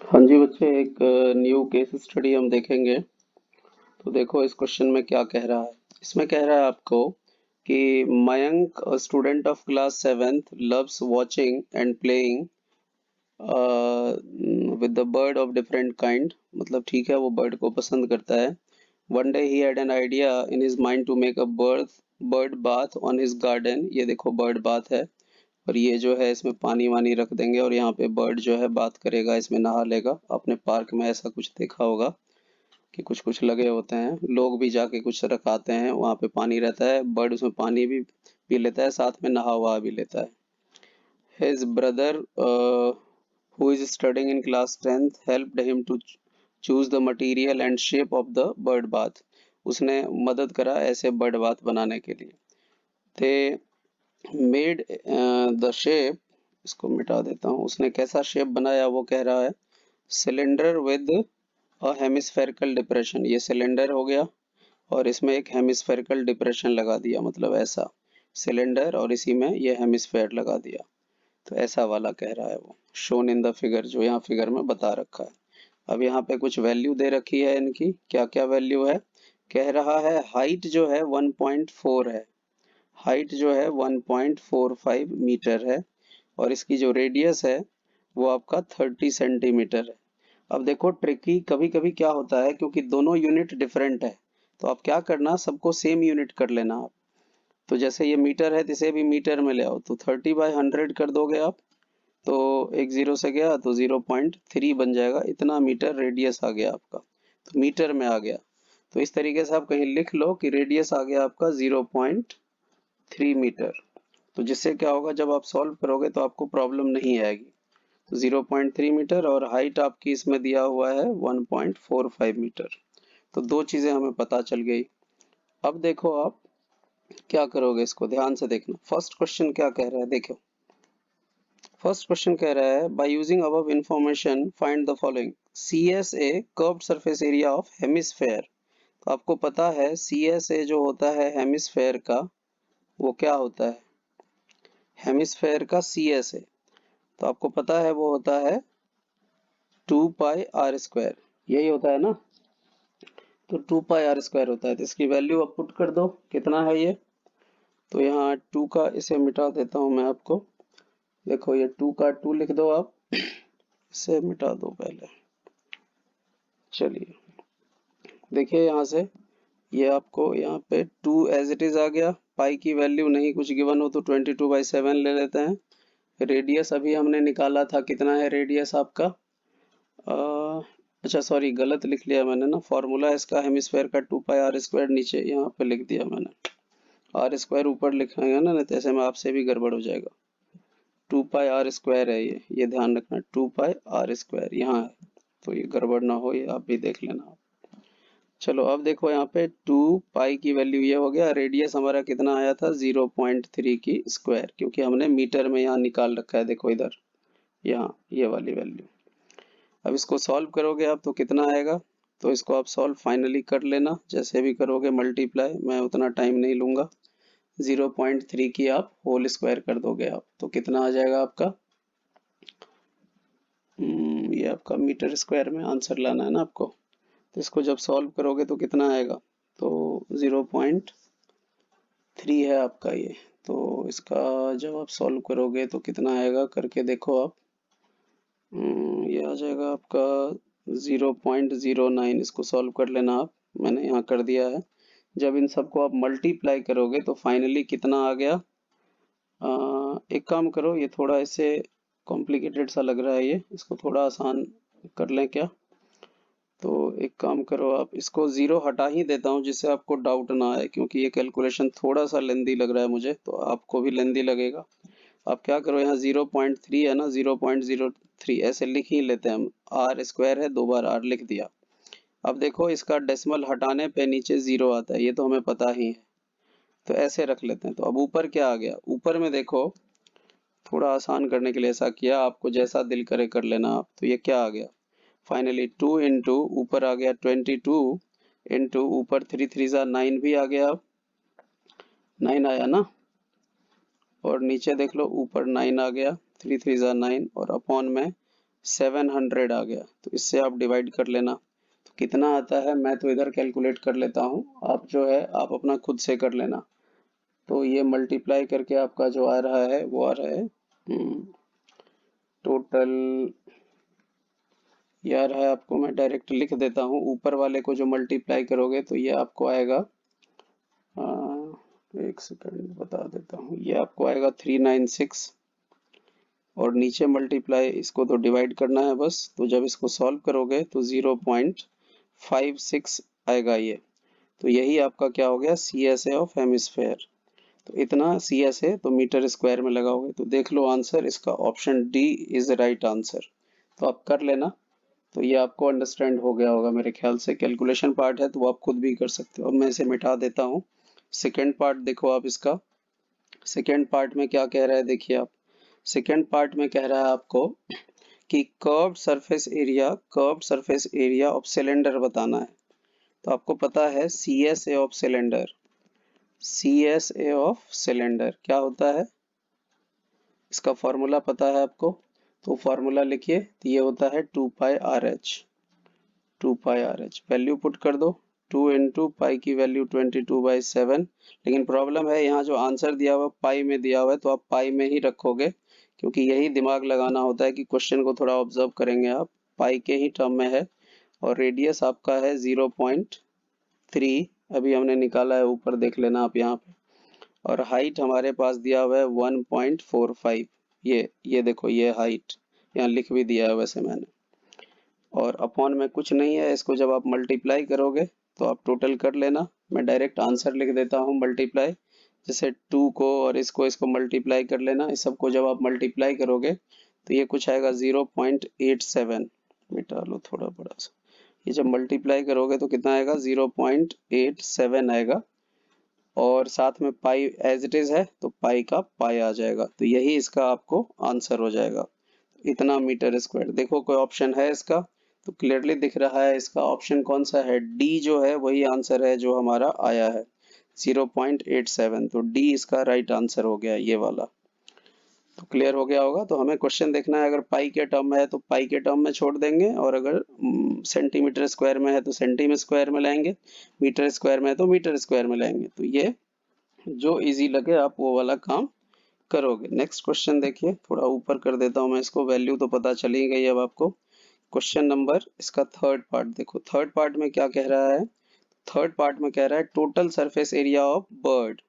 हाँ जी बच्चे, एक न्यू केस स्टडी हम देखेंगे। तो देखो इस क्वेश्चन में क्या कह रहा है। इसमें कह रहा है आपको कि Mayank student of class seventh loves watching and playing with the bird of different kind. मतलब ठीक है, वो बर्ड को पसंद करता है। One day he had an idea in his mind to make a bird bath on his garden. ये देखो बर्ड बाथ है, और ये जो है इसमें पानी वानी रख देंगे और यहाँ पे बर्ड जो है बात करेगा, इसमें नहा लेगा। आपने पार्क में ऐसा कुछ देखा होगा कि कुछ कुछ लगे होते हैं, लोग भी जाके कुछ रखाते हैं, वहाँ पे पानी रहता है, बर्ड उसमें पानी भी पी लेता है, साथ में नहा वहा भी लेता है। His brother, who is studying in class 10th, helped him to choose the material and shape of the bird bath. उसने मदद करा ऐसे बर्ड बाथ बनाने के लिए। They made the shape, इसको मिटा देता हूँ। उसने कैसा शेप बनाया वो कह रहा है, cylinder with a hemispherical depression. ये सिलेंडर हो गया और इसमें एक हेमिस्फेरिकल डिप्रेशन लगा दिया, मतलब ऐसा सिलेंडर और इसी में ये हेमिस्फेयर लगा दिया। तो ऐसा वाला कह रहा है वो, शोन इन द फिगर, जो यहाँ फिगर में बता रखा है। अब यहाँ पे कुछ वैल्यू दे रखी है इनकी, क्या क्या वैल्यू है। कह रहा है हाइट जो है 1.4 है, हाइट जो है 1.45 मीटर है, और इसकी जो रेडियस है वो आपका 30 सेंटीमीटर है। अब देखो ट्रिकी कभी कभी क्या होता है, क्योंकि दोनों यूनिट डिफरेंट है, तो आप क्या करना, सबको सेम यूनिट कर लेना आप। तो जैसे ये मीटर है तो इसे भी मीटर में ले आओ, तो 30/100 कर दोगे आप, तो एक जीरो से गया तो 0.3 बन जाएगा। इतना मीटर रेडियस आ गया आपका, तो मीटर में आ गया। तो इस तरीके से आप कहीं लिख लो कि रेडियस आ गया आपका 0.3 मीटर। तो जिससे क्या होगा, जब आप सॉल्व करोगे तो आपको प्रॉब्लम नहीं आएगी। तो 0.3 मीटर और हाइट आपकी इसमें दिया हुआ है 1.45 मीटर। तो दो चीजें हमें पता चल गई। अब देखो आप क्या करोगे, इसको ध्यान से देखना। फर्स्ट क्वेश्चन क्या कह रहा है, देखो। फर्स्ट क्वेश्चन कह रहा है by using above information find the following. C S A curved surface area of hemisphere. तो आपको पता है सी एस ए जो होता है हेमिस्फेयर का, वो क्या होता है, हेमिस्फेयर का सी एस ए। तो आपको पता है वो होता है 2πr², यही होता है ना। तो 2πr² होता है, तो इसकी वैल्यू आप पुट कर दो, कितना है ये। तो यहाँ 2 का इसे मिटा देता हूँ मैं आपको। देखो ये 2 का 2 लिख दो आप, इसे मिटा दो पहले। चलिए देखिए यहाँ से, ये आपको यहाँ पे 2 एज इट इज आ गया। पाई की वैल्यू नहीं कुछ गिवन हो तो 22/7 ले लेते हैं। रेडियस अभी हमने निकाला था, कितना है रेडियस आपका, अच्छा सॉरी गलत लिख लिया मैंने ना, फॉर्मूला इसका हेमिस्फेयर का 2πr², नीचे यहाँ पे लिख दिया मैंने, r² ऊपर लिखेंगे ना, नहीं तो ऐसे में आपसे भी गड़बड़ हो जाएगा। 2πr² है ये ध्यान रखना, 2πr² यहाँ है, तो ये गड़बड़ ना हो, ये आप भी देख लेना। चलो अब देखो यहाँ पे 2 पाई की वैल्यू ये हो गया, रेडियस हमारा कितना आया था 0.3 की स्क्वायर, क्योंकि हमने मीटर में यहाँ निकाल रखा है, देखो इधर यहाँ ये वाली वैल्यू। अब इसको सॉल्व करोगे आप तो कितना आएगा, तो इसको आप सॉल्व फाइनली कर लेना, जैसे भी करोगे मल्टीप्लाई, मैं उतना टाइम नहीं लूंगा। 0.3 की आप होल स्क्वायर कर दोगे आप, तो कितना आ जाएगा आपका, ये आपका मीटर स्क्वायर में आंसर लाना है ना आपको। तो इसको जब सॉल्व करोगे तो कितना आएगा, तो 0.3 है आपका ये। तो इसका जब आप सॉल्व करोगे तो कितना आएगा करके देखो आप। ये आ जाएगा आपका 0.09, इसको सॉल्व कर लेना आप, मैंने यहाँ कर दिया है। जब इन सबको आप मल्टीप्लाई करोगे तो फाइनली कितना आ गया, एक काम करो, ये थोड़ा इससे कॉम्प्लिकेटेड सा लग रहा है, ये इसको थोड़ा आसान कर लें क्या। तो एक काम करो, आप इसको जीरो हटा ही देता हूँ जिससे आपको डाउट ना आए, क्योंकि ये कैलकुलेशन थोड़ा सा लेंदी लग रहा है मुझे, तो आपको भी लेंदी लगेगा। आप क्या करो, यहाँ 0.3 है ना, 0.03 ऐसे लिख ही लेते हैं हम, r² है, 2 बार r लिख दिया। अब देखो इसका डेसिमल हटाने पे नीचे जीरो आता है, ये तो हमें पता ही है, तो ऐसे रख लेते हैं। तो अब ऊपर क्या आ गया, ऊपर में देखो थोड़ा आसान करने के लिए ऐसा किया, आपको जैसा दिल करे कर लेना आप। तो ये क्या आ गया, फाइनली 2 इंटू ऊपर आ गया 22 इंटू ऊपर 3 3 जा 9 भी आ गया, 9 आया ना, और नीचे देख लो ऊपर 9 आ गया, 3 3 जा 9 और अपॉन में 700 आ गया। तो इससे आप डिवाइड कर लेना, तो कितना आता है मैं तो इधर कैलकुलेट कर लेता हूँ, आप जो है आप अपना खुद से कर लेना। तो ये मल्टीप्लाई करके आपका जो आ रहा है वो आ रहा है टोटल, ये आ रहा है, आपको मैं डायरेक्ट लिख देता हूँ, ऊपर वाले को जो मल्टीप्लाई करोगे तो ये आपको आएगा, एक सेकंड बता देता हूँ, ये आपको आएगा 396, और नीचे मल्टीप्लाई इसको तो डिवाइड करना है बस। तो जब इसको सॉल्व करोगे तो 0.56 आएगा ये। तो यही आपका क्या हो गया, C S A of hemisphere. तो इतना सी एस ए तो मीटर स्क्वायर में लगाओगे, तो देख लो आंसर इसका option D is right answer. तो आप कर लेना। तो ये आपको अंडरस्टैंड हो गया होगा मेरे ख्याल से, कैलकुलेशन पार्ट है तो वो आप खुद भी कर सकते हो। अब मैं इसे मिटा देता हूँ। सेकेंड पार्ट देखो आप इसका, सेकेंड पार्ट में क्या कह रहा है देखिए आप, सेकेंड पार्ट में कह रहा है आपको कि curved surface area of cylinder बताना है। तो आपको पता है C S A of cylinder, C S A of cylinder क्या होता है, इसका फॉर्मूला पता है आपको, तो फॉर्मूला लिखिए, तो ये होता है 2 pi R H, 2 pi R H, value put कर दो, 2 इंटू पाई की वैल्यू 22/7। लेकिन प्रॉब्लम है यहाँ जो आंसर दिया हुआ पाई में दिया हुआ है, तो आप पाई में ही रखोगे, क्योंकि यही दिमाग लगाना होता है कि क्वेश्चन को थोड़ा ऑब्जर्व करेंगे आप, पाई के ही टर्म में है। और रेडियस आपका है 0.3, अभी हमने निकाला है, ऊपर देख लेना आप यहाँ पे। और हाइट हमारे पास दिया हुआ है 1.45, ये देखो ये हाइट यहाँ लिख भी दिया है वैसे मैंने, और अपॉन में कुछ नहीं है, इसको जब आप मल्टीप्लाई करोगे तो आप टोटल कर लेना। मैं डायरेक्ट आंसर लिख देता हूँ मल्टीप्लाई, जैसे 2 को और इसको मल्टीप्लाई कर लेना, इस सबको जब आप मल्टीप्लाई करोगे तो ये कुछ आएगा 0.87, मिटा लो थोड़ा बड़ा सा, ये जब मल्टीप्लाई करोगे तो कितना आएगा 0.87 आएगा, और साथ में पाई एज इट इज है तो पाई का पाई आ जाएगा, तो यही इसका आपको आंसर हो जाएगा, इतना मीटर स्क्वायर। देखो कोई ऑप्शन है इसका, तो क्लियरली दिख रहा है इसका ऑप्शन कौन सा है, डी जो है वही आंसर है जो हमारा आया है 0.87, तो डी इसका राइट आंसर हो गया ये वाला। तो क्लियर हो गया होगा। तो हमें क्वेश्चन देखना है, अगर पाई के टर्म में है तो पाई के टर्म में छोड़ देंगे, और अगर सेंटीमीटर स्क्वायर में है तो सेंटीमीटर स्क्वायर में लाएंगे, मीटर स्क्वायर में है तो मीटर स्क्वायर में लाएंगे। तो ये जो इजी लगे आप वो वाला काम करोगे। नेक्स्ट क्वेश्चन देखिए, थोड़ा ऊपर कर देता हूँ मैं इसको, वैल्यू तो पता चल ही गई अब आपको। क्वेश्चन नंबर इसका थर्ड पार्ट देखो, थर्ड पार्ट में क्या कह रहा है, थर्ड पार्ट में कह रहा है total surface area of bird,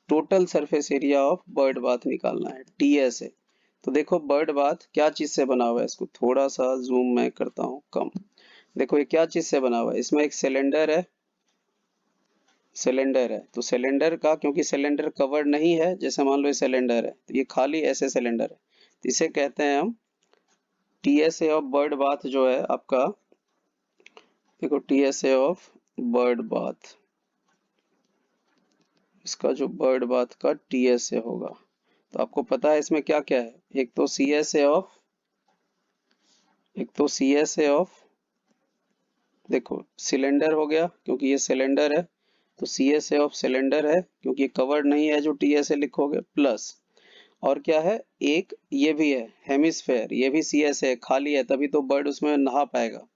total surface area of bird bath निकालना है, टीएसए। तो देखो बर्ड बाथ क्या चीज से बना हुआ है, इसको थोड़ा सा जूम मैं करता हूँ कम। देखो ये क्या चीज से बना हुआ है, इसमें एक सिलेंडर है, सिलेंडर है, तो सिलेंडर का क्योंकि सिलेंडर कवर्ड नहीं है, जैसे मान लो ये सिलेंडर है तो ये खाली ऐसे सिलेंडर है, तो इसे कहते हैं हम टीएसए ऑफ बर्ड बाथ जो है आपका, देखो टीएसए ऑफ बर्ड बाथ, इसका जो बर्ड बाथ का टीएसए होगा, तो आपको पता है इसमें क्या क्या है, एक तो सीएसए ऑफ, एक तो सीएसए ऑफ, देखो सिलेंडर हो गया क्योंकि ये सिलेंडर है, तो सीएसए ऑफ सिलेंडर है क्योंकि कवर्ड नहीं है जो टीएसए लिखोगे, प्लस और क्या है, एक ये भी है हेमिस्फेयर, ये भी सीएस है, खाली है तभी तो बर्ड उसमें नहा पाएगा,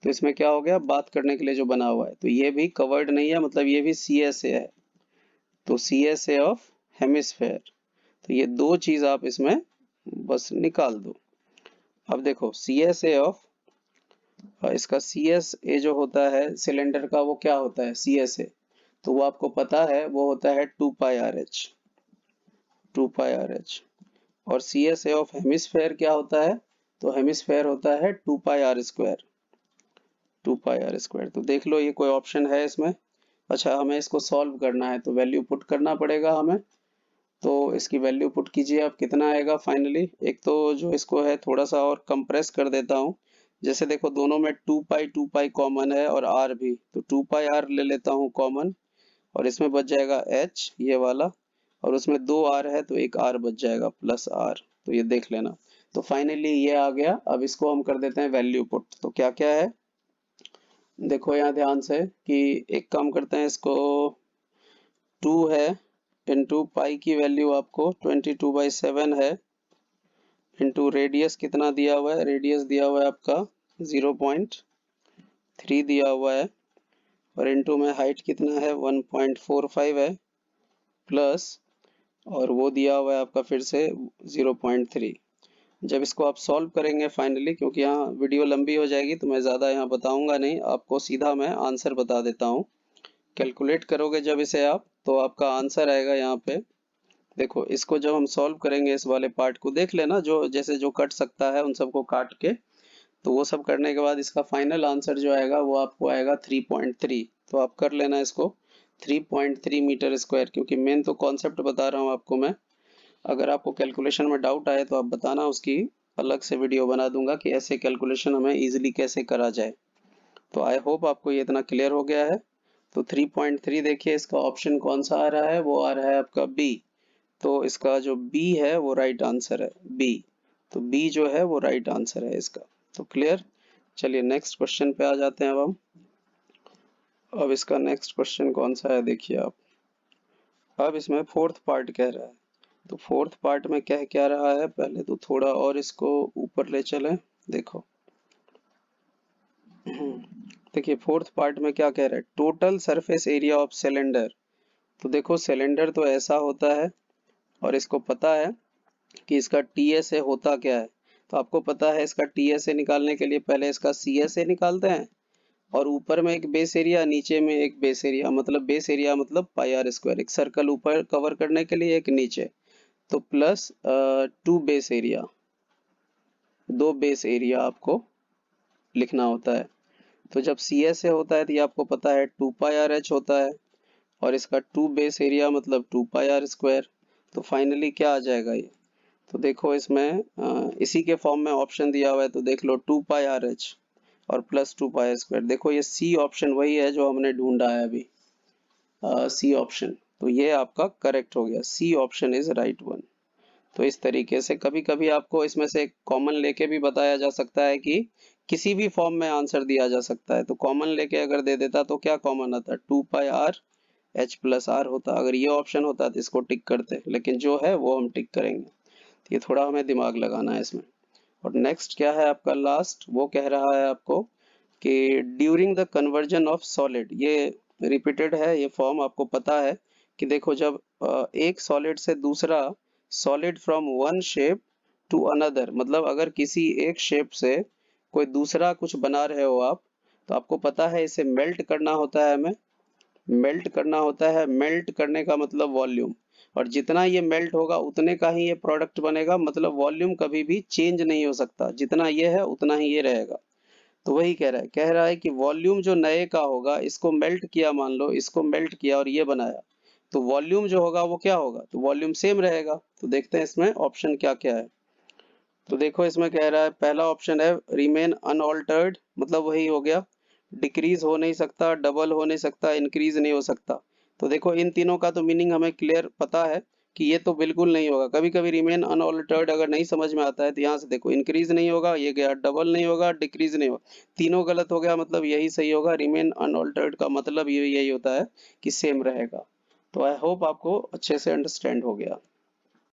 तो इसमें क्या हो गया, बात करने के लिए जो बना हुआ है, तो ये भी कवर्ड नहीं है, मतलब ये भी सीएस है, तो सीएस ऑफ हेमिस्फेयर। तो ये दो चीज आप इसमें बस निकाल दो। अब देखो सीएस ऑफ, इसका सीएस जो होता है सिलेंडर का, वो क्या होता है सीएस, तो वो आपको पता है वो होता है 2 pi R H, 2 pi R H. और C S A of hemisphere क्या होता है, तो हेमिस्फेयर होता है 2 pi R square, 2 pi R square. तो देख लो ये कोई ऑप्शन है इसमें, अच्छा हमें इसको सॉल्व करना है तो वैल्यू पुट करना पड़ेगा हमें, तो इसकी वैल्यू पुट कीजिए आप, कितना आएगा फाइनली। एक तो जो इसको है थोड़ा सा और कंप्रेस कर देता हूँ, जैसे देखो दोनों में 2 पाई कॉमन है और आर भी, तो 2 पाई आर ले लेता हूँ कॉमन, और इसमें बच जाएगा एच ये वाला, और उसमें 2 आर है तो एक आर बच जाएगा प्लस आर, तो ये देख लेना। तो फाइनली ये आ गया। अब इसको हम कर देते हैं वैल्यू पुट, तो क्या क्या है देखो यहाँ ध्यान से, कि एक काम करते हैं इसको, 2 है इंटू पाई की वैल्यू आपको 22/7 है, इंटू रेडियस कितना दिया हुआ है, रेडियस दिया हुआ है आपका 0.3 दिया हुआ है, और इंटू में हाइट कितना है 1.45 है, प्लस और वो दिया हुआ है आपका फिर से 0.3। जब इसको आप सॉल्व करेंगे फाइनली, क्योंकि यहाँ वीडियो लंबी हो जाएगी तो मैं ज़्यादा यहाँ बताऊंगा नहीं, आपको सीधा मैं आंसर बता देता हूँ। कैलकुलेट करोगे जब इसे आप, तो आपका आंसर आएगा यहाँ पे। देखो इसको जब हम सॉल्व करेंगे, इस वाले पार्ट को देख लेना, जो जैसे जो कट सकता है उन सबको काट के, तो वो सब करने के बाद इसका फाइनल आंसर जो आएगा वो आपको आएगा 3.3। तो आप कर लेना इसको 3.3 मीटर स्क्वायर, क्योंकि मेन तो कॉन्सेप्ट बता रहा हूँ आपको मैं। अगर आपको कैलकुलेशन में डाउट आए तो आप बताना, उसकी अलग से वीडियो बना दूंगा कि ऐसे कैलकुलेशन हमें इजीली कैसे करा जाए। तो आई होप आपको ये इतना क्लियर हो गया है। तो 3.3 देखिए, इसका ऑप्शन कौन सा आ रहा है, वो आ रहा है आपका बी। तो इसका जो बी है वो राइट आंसर है, बी। तो बी जो है वो राइट आंसर है इसका। तो क्लियर। चलिए नेक्स्ट क्वेश्चन पे आ जाते हैं अब हम। अब इसका नेक्स्ट क्वेश्चन कौन सा है देखिए आप। अब इसमें फोर्थ पार्ट कह रहा है। तो फोर्थ पार्ट में कह क्या रहा है, पहले तो थोड़ा और इसको ऊपर ले चले। देखो देखिए फोर्थ पार्ट में क्या कह रहा है, total surface area of cylinder. तो देखो सिलेंडर तो ऐसा होता है, और इसको पता है कि इसका टीएसए होता क्या है। तो आपको पता है इसका टीएसए निकालने के लिए पहले इसका सीएसए निकालते हैं, और ऊपर में एक बेस एरिया, नीचे में एक बेस एरिया, मतलब बेस एरिया मतलब पाई आर स्क्वायर, एक सर्कल ऊपर कवर करने के लिए एक नीचे, तो plus 2 base area, 2 base area आपको लिखना होता है। तो जब सी एस ए होता है तो ये आपको पता है 2 पाई आर एच होता है, और इसका 2 बेस एरिया मतलब 2 पाई आर स्क्वायर। तो फाइनली क्या आ जाएगा ये, तो देखो इसमें इसी के फॉर्म में ऑप्शन दिया हुआ है, तो देख लो 2 पाई आर एच और प्लस 2 पाई स्क्वायर। देखो ये सी ऑप्शन वही है जो हमने ढूंढा है अभी, सी ऑप्शन। तो ये आपका करेक्ट हो गया, C option is right one. तो इस तरीके से कभी कभी आपको इसमें से कॉमन लेके भी बताया जा सकता है कि किसी भी फॉर्म में आंसर दिया जा सकता है। तो कॉमन लेके अगर दे देता तो क्या कॉमन आता, 2 pi R H plus are होता। अगर ये ऑप्शन होता तो इसको टिक करते, लेकिन जो है वो हम टिक करेंगे। तो ये थोड़ा हमें दिमाग लगाना है इसमें। और नेक्स्ट क्या है आपका लास्ट, वो कह रहा है आपको कि during the conversion of solid, ये रिपीटेड है ये फॉर्म, आपको पता है कि देखो जब एक सॉलिड से दूसरा, solid from one shape to another, मतलब अगर किसी एक शेप से कोई दूसरा कुछ बना रहे हो आप, तो आपको पता है इसे मेल्ट करना होता है हमें, मेल्ट करना होता है। मेल्ट करने का मतलब वॉल्यूम, और जितना ये मेल्ट होगा उतने का ही ये प्रोडक्ट बनेगा, मतलब वॉल्यूम कभी भी चेंज नहीं हो सकता, जितना ये है उतना ही ये रहेगा। तो वही कह रहा है कि वॉल्यूम जो नए का होगा, इसको मेल्ट किया, मान लो इसको मेल्ट किया और ये बनाया, तो वॉल्यूम जो होगा वो क्या होगा, तो वॉल्यूम सेम रहेगा। तो देखते हैं इसमें ऑप्शन क्या क्या है। तो देखो इसमें कह रहा है पहला ऑप्शन है रिमेन अनऑल्टर्ड, मतलब वही हो गया, डिक्रीज हो नहीं सकता, डबल हो नहीं सकता, इंक्रीज नहीं हो सकता। तो देखो इन तीनों का तो मीनिंग हमें क्लियर पता है कि ये तो बिल्कुल नहीं होगा। कभी कभी रिमेन अनऑल्टर्ड अगर नहीं समझ में आता है तो यहाँ से देखो इंक्रीज नहीं होगा, ये गया डबल नहीं होगा, डिक्रीज नहीं होगा, तीनों गलत हो गया, मतलब यही सही होगा। रिमेन अनऑल्टर्ड का मतलब ये यही होता है कि सेम रहेगा। तो आई होप आपको अच्छे से अंडरस्टैंड हो गया।